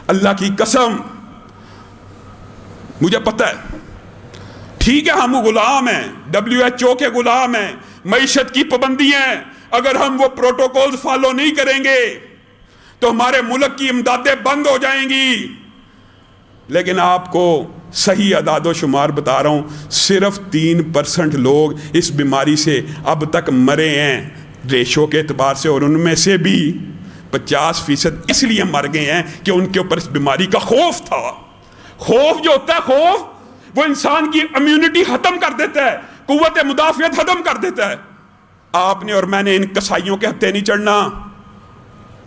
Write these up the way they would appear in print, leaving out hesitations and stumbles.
اللہ کی قسم مجھے پتہ ہے، ٹھیک ہے ہم غلام ہیں، WHO کے غلام ہیں، معیشت کی پابندیاں ہیں، اگر ہم وہ پروٹوکول فالو نہیں کریں گے تو ہمارے ملک کی امدادیں بند ہو جائیں گی. لیکن آپ کو صحیح اعداد و شمار بتا رہا ہوں، صرف 3% لوگ اس بیماری سے اب تک مرے ہیں ریشو کے اعتبار سے، اور ان میں سے بھی 50% اس لیے مر گئے ہیں کہ ان کے اوپر اس بیماری کا خوف تھا. خوف جو ہوتا ہے، خوف وہ انسان کی امیونٹی ختم کر دیتا ہے، قوت مدافعت ختم کر دیتا ہے. آپ نے اور میں نے ان کسائیوں کے ہتھے نہیں چڑھنا،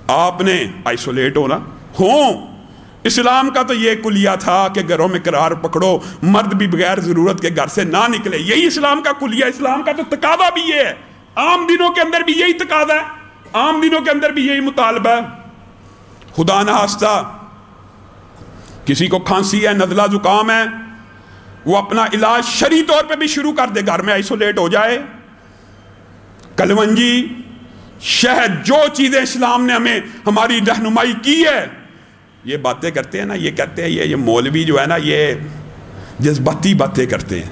آپ نے آئسولیٹ ہونا. اسلام کا تو یہ کلیہ تھا کہ گھروں میں قرار پکڑو، مرد بھی بغیر ضرورت کے گھر سے نہ نکلے. یہی اسلام کا کلیہ، اسلام کا تو تقاضا بھی یہ ہے. عام دنوں کے اندر بھی یہی تقاضا ہے، عام دنوں کے اندر بھی یہی مطالبہ ہے. خدا نہ خواستہ کسی کو کھانسی ہے، نزلہ زکام ہے، وہ اپنا علاج شرعی طور پہ بھی شروع کر دے، گھر میں آئسولیٹ ہو جائے. کلونجی، شہد، جو چیزیں اسلام نے ہمیں ہماری رہنمائی کی ہے، یہ باتیں کرتے ہیں نا، یہ کہتے ہیں یہ مولوی جو ہے نا یہ جذباتی باتیں کرتے ہیں.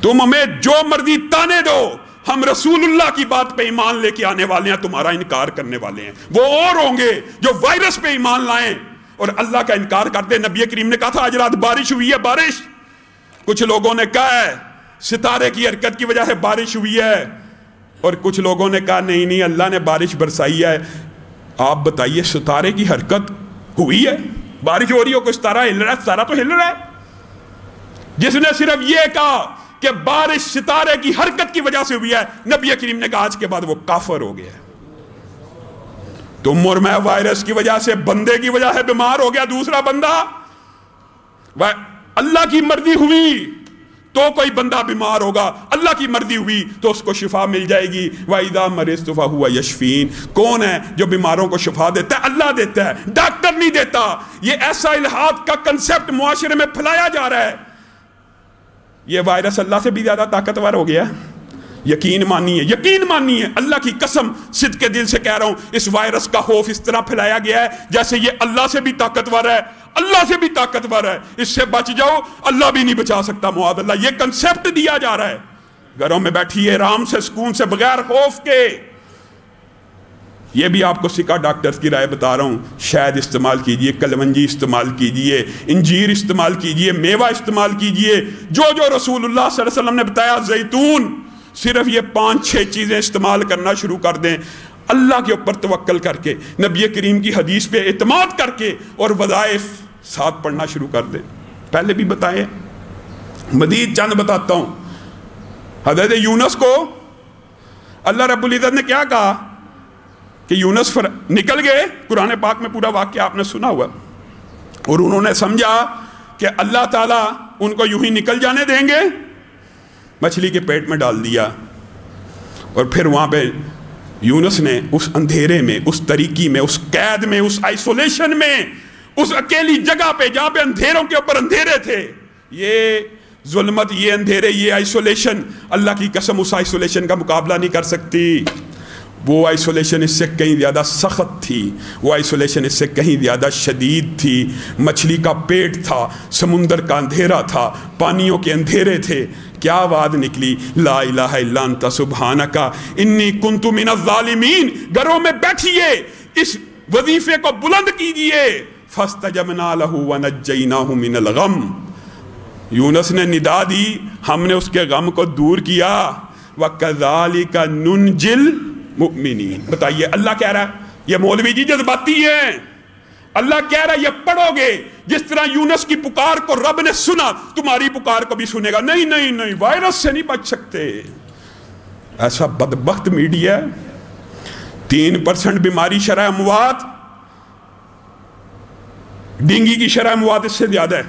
تم ہمیں جو مرضی تانے دو، ہم رسول اللہ کی بات پہ ایمان لے کے آنے والے ہیں، تمہارا انکار کرنے والے ہیں. وہ اور ہوں گے جو وائرس پہ ایمان لائیں اور اللہ کا انکار کرتے. نبی کریم نے کہا تھا آج رات بارش ہوئی ہے، بارش. کچھ لوگوں نے کہا ہے ستارے کی حرکت کی وجہ سے بارش ہوئی ہے، اور کچھ لوگوں نے کہا نہیں نہیں اللہ نے بارش برسائی ہے. آپ بتائیے ستارے کی حرکت ہوئی ہے؟ بارش ہو رہی ہو، کوئی ستارہ ہل رہا ہے؟ ستارہ تو ہل رہا ہے. جس نے صرف یہ کہا کہ بارش ستارے کی حرکت کی وجہ سے ہوئی ہے، نبی کریم نے کہا آج کے بعد وہ کافر ہو گیا ہے. تم اور میں وائرس کی وجہ سے، بندے کی وجہ سے بیمار ہو گیا، دوسرا بندہ، اللہ کی مرضی ہوئی تو کوئی بندہ بیمار ہوگا، اللہ کی مرضی ہوئی تو اس کو شفا مل جائے گی. وَإِذَا مَرِضْتُ فَهُوَ يَشْفِينِ. کون ہے جو بیماروں کو شفا دیتا ہے؟ اللہ دیتا ہے، ڈاکٹر نہیں دیتا. یہ ایسا الہاد کا کنسپٹ معاشرے میں پھیلایا جا رہا ہے. یہ وائرس اللہ سے بھی زیادہ طاقتور ہو گیا. یقین مانیے، یقین مانیے، اللہ کی قسم صدق کے دل سے کہہ رہا ہوں، اس وائرس کا خوف اس طرح پھیلایا گیا ہے جیسے یہ اللہ سے بھی طاقتور ہے، اللہ سے بھی طاقتور ہے، اس سے بچ جاؤ، اللہ بھی نہیں بچا سکتا معاذ اللہ. یہ کنسپٹ دیا جا رہا ہے. گھروں میں بیٹھیے آرام سے، سکون سے، بغیر خوف کے. یہ بھی آپ کو سکا ڈاکٹرز کی رائے بتا رہا ہوں، شہد استعمال کیجئے، کلونجی استعمال کیجئے، انجیر استعمال کیجئے، میوہ استعمال کیجئے، جو جو رسول اللہ صلی اللہ علیہ وسلم نے بتایا. زیتون، صرف یہ 5-6 چیزیں استعمال کرنا شروع کر دیں، اللہ کے اوپر توکل کر کے، نبی کریم کی حدیث پہ اعتماد کر کے، اور وظائف ساتھ پڑھنا شروع کر دیں. پہلے بھی بتائے، مزید چند بتاتا ہوں. حضرت یونس کو اللہ رب العزت نے کیا کہا کہ یونس نکل گئے. قرآن پاک میں پورا واقعہ آپ نے سنا ہوا، اور انہوں نے سمجھا کہ اللہ تعالیٰ ان کو یوں ہی نکل جانے دیں گے، مچھلی کے پیٹ میں ڈال دیا. اور پھر وہاں پہ یونس نے اس اندھیرے میں، اس طریقی میں، اس قید میں، اس آئسولیشن میں، اس اکیلی جگہ پہ جہاں پہ اندھیروں کے اوپر اندھیرے تھے، یہ ظلمت، یہ اندھیرے، یہ آئسولیشن، اللہ کی قسم اس آئسولیشن کا مقابلہ نہیں کر سکتی. وہ آئسولیشن اس سے کہیں زیادہ سخت تھی، وہ آئسولیشن اس سے کہیں زیادہ شدید تھی. مچھلی کا پیٹ تھا، سمندر کا اندھیرا تھا، پانیوں کے اندھیرے تھے. کیا آواز نکلی؟ لا الہ الا انت سبحانک انی کنت من الظالمین. گھروں میں بیٹھیے، اس وظیفے کو بلند کیجئے. فاستجبنا لہ ونجیناہ من الغم. یونس نے ندا دی، ہم نے اس کے غم کو دور کیا. وَكَذَلِكَ نُنْجِي الْمُؤْمِنِينَ. بتائیے اللہ کہہ رہا ہے، یہ مولوی جی جذباتی ہیں، اللہ کہہ رہا ہے یہ پڑھو گے جس طرح یونس کی پکار کو رب نے سنا، تمہاری پکار کو بھی سنے گا. نہیں نہیں نہیں، وائرس سے نہیں بچ سکتے. ایسا بدبخت میڈیا ہے. 3% بیماری شرح اموات، ڈینگی کی شرح اموات اس سے زیادہ ہے.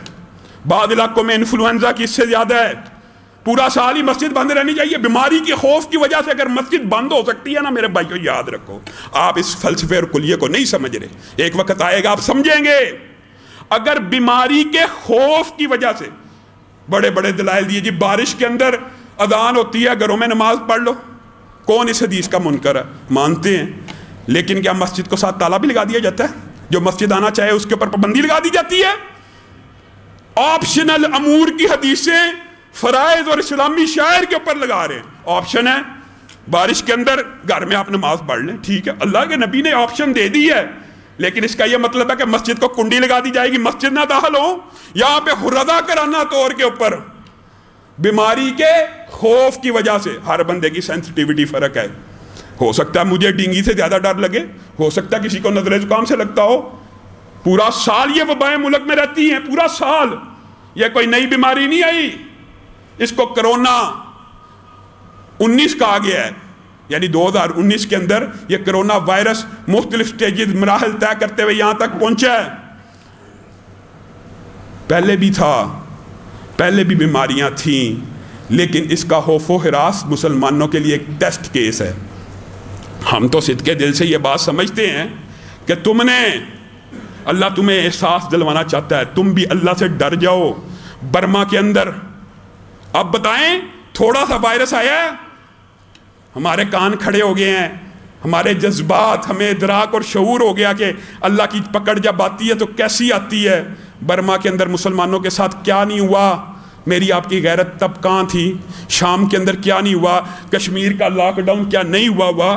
بعض علاقوں میں انفلوئنزا کی اس سے زیادہ ہے. پورا سال ہی مسجد بند رہنی چاہیے. بیماری کے خوف کی وجہ سے اگر مسجد بند ہو سکتی ہے نا میرے بھائیو، یاد رکھو آپ اس فلسفے اور کلیے کو نہیں سمجھ رہے. ایک وقت آئے گا آپ سمجھیں گے. اگر بیماری کے خوف کی وجہ سے بڑے بڑے دلائل دیے، جی بارش کے اندر اذان ہوتی ہے، گھروں میں نماز پڑھ لو. کون اس حدیث کا منکر ہے؟ مانتے ہیں. لیکن کیا مسجد کو ساتھ تالا بھی لگا دیا جاتا ہے؟ جو مسجد آنا چاہے اس کے اوپر پابندی لگا دی جاتی ہے؟ آپشنل امور کی حدیثیں فرائض اور اسلامی شاعر کے اوپر لگا رہے ہیں. آپشن ہے بارش کے اندر گھر میں آپ نماز پڑھ لیں، ٹھیک ہے، اللہ کے نبی نے آپشن دے دی ہے، لیکن اس کا یہ مطلب ہے کہ مسجد کو کنڈی لگا دی جائے گی، مسجد نہ داخل ہو؟ یہاں پہ رضا کرانہ طور کے اوپر بیماری کے خوف کی وجہ سے ہر بندے کی سینسٹیوٹی فرق ہے. ہو سکتا ہے مجھے ڈینگی سے زیادہ ڈر لگے، ہو سکتا ہے کسی کو نزلہ زکام سے لگتا ہو. پورا سال یہ وبائیں ملک میں رہتی ہیں، پورا سال، یہ کوئی نئی بیماری نہیں آئی. اس کو کرونا 19 کہا گیا ہے، یعنی 2019 کے اندر یہ کرونا وائرس مختلف سٹیجز مراحل طے کرتے ہوئے یہاں تک پہنچا ہے. پہلے بھی تھا، پہلے بھی بیماریاں تھیں، لیکن اس کا خوف و ہراس مسلمانوں کے لیے ایک ٹیسٹ کیس ہے. ہم تو صدقے دل سے یہ بات سمجھتے ہیں کہ تم نے، اللہ تمہیں احساس دلوانا چاہتا ہے، تم بھی اللہ سے ڈر جاؤ. برما کے اندر اب بتائیں تھوڑا سا وائرس آیا ہے، ہمارے کان کھڑے ہو گئے ہیں، ہمارے جذبات، ہمیں ادراک اور شعور ہو گیا کہ اللہ کی پکڑ جب آتی ہے تو کیسی آتی ہے. برما کے اندر مسلمانوں کے ساتھ کیا نہیں ہوا، میری آپ کی غیرت تب کہاں تھی؟ شام کے اندر کیا نہیں ہوا؟ کشمیر کا لاک ڈاؤن کیا نہیں ہوا؟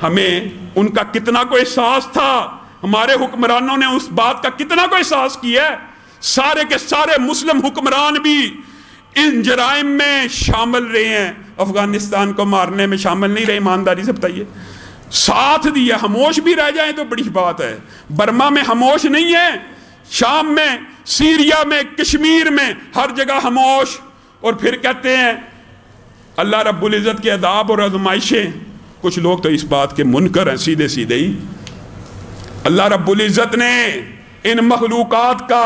ہمیں ان کا کتنا کو احساس تھا، ہمارے حکمرانوں نے اس بات کا کتنا کو احساس کیا ہے. سارے کے سارے مسلم حکمران بھی ان جرائم میں شامل رہے ہیں، افغانستان کو مارنے میں شامل نہیں رہے. ایمانداری سے بتائیے، ساتھ دیا، خاموش بھی رہ جائیں تو بڑی بات ہے. برما میں خاموش نہیں ہے، شام میں، سیریا میں، کشمیر میں، ہر جگہ خاموش. اور پھر کہتے ہیں اللہ رب العزت کے عذاب اور آزمائشیں. کچھ لوگ تو اس بات کے منکر ہیں سیدھے سیدھے ہی. اللہ رب العزت نے ان مخلوقات کا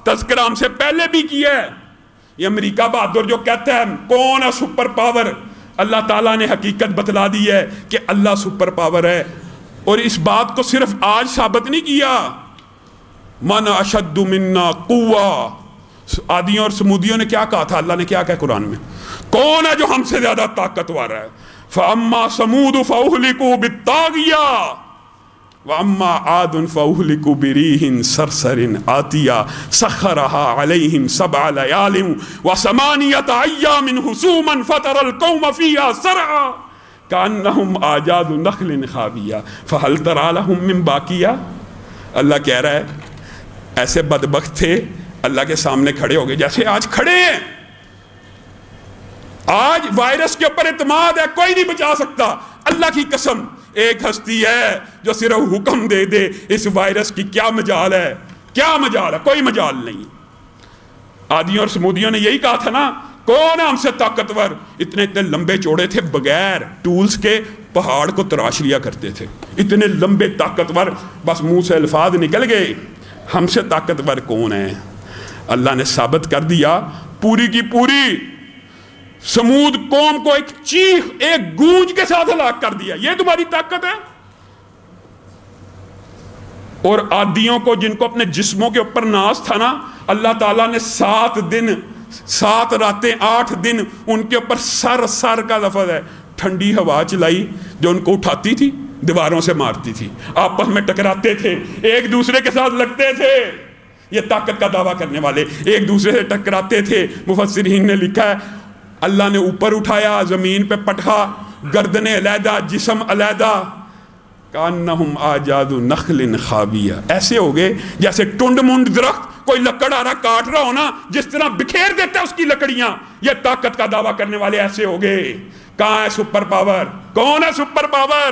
تذکرہ ہم سے پہلے بھی کیا ہے. یہ امریکہ بہادر جو کہتا ہے کون ہے سپر پاور، اللہ تعالیٰ نے حقیقت بتلا دی ہے کہ اللہ سپر پاور ہے. اور اس بات کو صرف آج ثابت نہیں کیا. من اشد منا قوہ، عادیوں اور سمودیوں نے کیا کہا تھا، اللہ نے کیا کہا قرآن میں، کون ہے جو ہم سے زیادہ طاقتور ہے؟ فَأَمَّا سَمُودُ فَأُهْلِكُوا بِالطَّاغِيَةِ وَأَمَّا عَادٌ فَأُهْلِكُوا بِرِيحٍ صَرْصَرٍ عَاتِيَةٍ سَخَّرَهَا عَلَيْهِمْ 7 لَيَالٍ و8 أَيَّامٍ حُسُومًا فَتَرَى الْقَوْمَ فِيهَا صَرْعًا كَأَنَّهُمْ أَعْجَازُ نَخْلٍ خَاوِيَةٍ فَهَلْ تَرَىٰ لَهُم مِّن بَاقِيَةٍ. اللہ کہہ رہا ہے ایسے بدبخت تھے، اللہ کے سامنے کھڑے ہو گئے جیسے آج کھڑے ہیں. آج وائرس کے اوپر اعتماد ہے، کوئی نہیں بچا سکتا. اللہ کی قسم ایک ہستی ہے جو صرف حکم دے دے، اس وائرس کی کیا مجال ہے، کیا مجال ہے؟ کوئی مجال نہیں. عادیوں اور سمودیوں نے یہی کہا تھا نا، کون ہے ہم سے طاقتور؟ اتنے لمبے چوڑے تھے، بغیر ٹولز کے پہاڑ کو تراش لیا کرتے تھے. اتنے لمبے طاقتور، بس منہ سے الفاظ نکل گئے، ہم سے طاقتور کون ہے؟ اللہ نے ثابت کر دیا، پوری کی پوری سمود قوم کو ایک چیخ، ایک گونج کے ساتھ ہلاک کر دیا. یہ تمہاری طاقت ہے؟ اور عادیوں کو، جن کو اپنے جسموں کے اوپر ناز تھا نا، اللہ تعالیٰ نے 7 دن 7 راتیں 8 دن ان کے اوپر سر کا لفظ ہے، ٹھنڈی ہوا چلائی جو ان کو اٹھاتی تھی، دیواروں سے مارتی تھی، آپس میں ٹکراتے تھے، ایک دوسرے کے ساتھ لگتے تھے. یہ طاقت کا دعویٰ کرنے والے ایک دوسرے سے ٹکراتے تھے. مفسرین نے لکھا ہے اللہ نے اوپر اٹھایا، زمین پہ پٹھا، گردنیں علیحدہ، جسم علیحدہ. کانہم اعجاز نخل خاویہ، ایسے ہو گئے جیسے ٹنڈ منڈ درخت کوئی لکڑ آ رہا کاٹ رہا ہونا، جس طرح بکھیر دیتا ہے اس کی لکڑیاں. یہ طاقت کا دعویٰ کرنے والے ایسے ہو گئے. کہاں ہے سپر پاور؟ کون ہے سپر پاور؟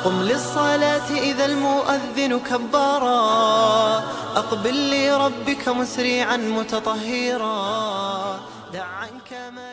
قم للصلاة إذا المؤذن كبارا أقبل لربك مسرعا متطهرا دع عنك ما